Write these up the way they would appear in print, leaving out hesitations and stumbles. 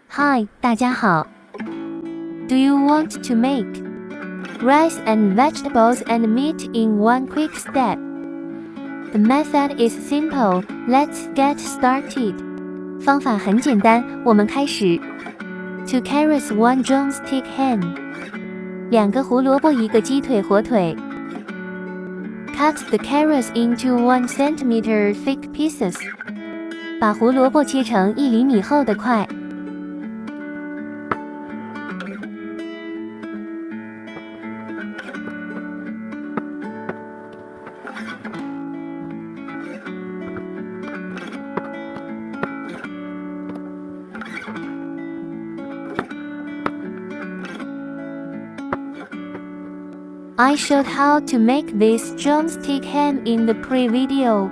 Hi，大家好。Do you want to make rice and vegetables and meat in one quick step? The method is simple. Let's get started. 方法很简单，我们开始。2 carrots, 1 drumstick ham. 2个胡萝卜，1个鸡腿火腿。Cut the carrots into 1 centimeter thick pieces. 把胡萝卜切成1厘米厚的块。I showed how to make this drumstick ham in the pre-video.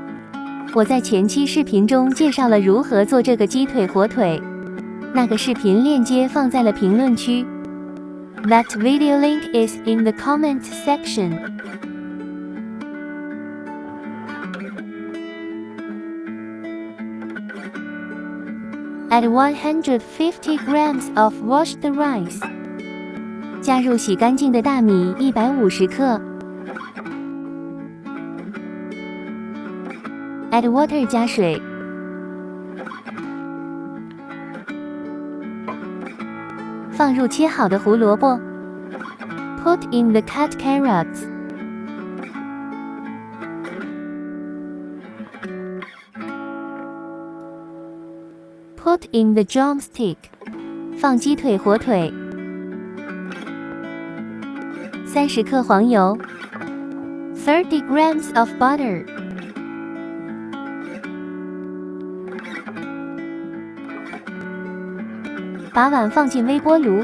我在前期视频中介绍了如何做这个鸡腿火腿，那个视频链接放在了评论区。That video link is in the comment section. Add 150 grams of washed rice. 加入洗干净的大米150克。Add water 加水。放入切好的胡萝卜。Put in the cut carrots. Put in the drumstick. 放鸡腿火腿。30克黄油，30 grams of butter. 把碗放进微波炉。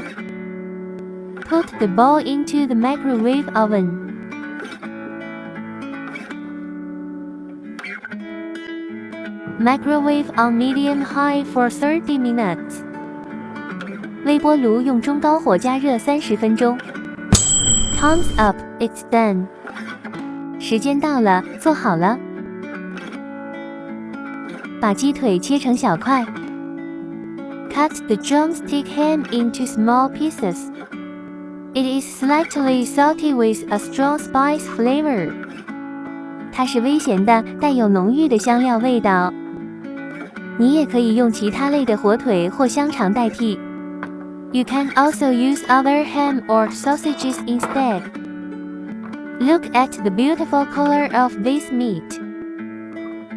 Put the bowl into the microwave oven. Microwave on medium-high for 30 minutes. 微波炉用中高火加热30分钟。Thumbs up, it's done. 时间到了，做好了。把鸡腿切成小块。Cut the drumstick ham into small pieces. It is slightly salty with a strong spice flavor. 它是微咸的，带有浓郁的香料味道。你也可以用其他类的火腿或香肠代替。You can also use other ham or sausages instead. Look at the beautiful color of this meat.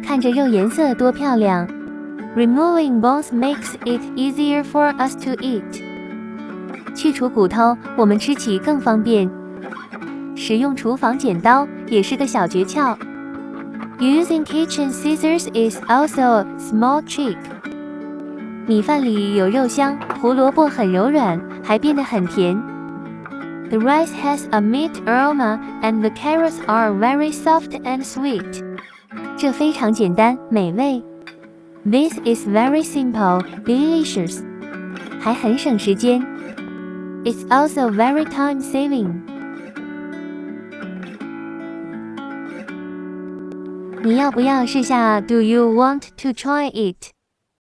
看着肉颜色多漂亮。Removing bones makes it easier for us to eat. 去除骨头，我们吃起更方便。使用厨房剪刀也是个小诀窍。Using kitchen scissors is also a small trick. 米饭里有肉香，胡萝卜很柔软，还变得很甜。The rice has a meat aroma and the carrots are very soft and sweet. 这非常简单，美味。This is very simple, delicious. 还很省时间。It's also very time-saving. 你要不要试下 ？Do you want to try it?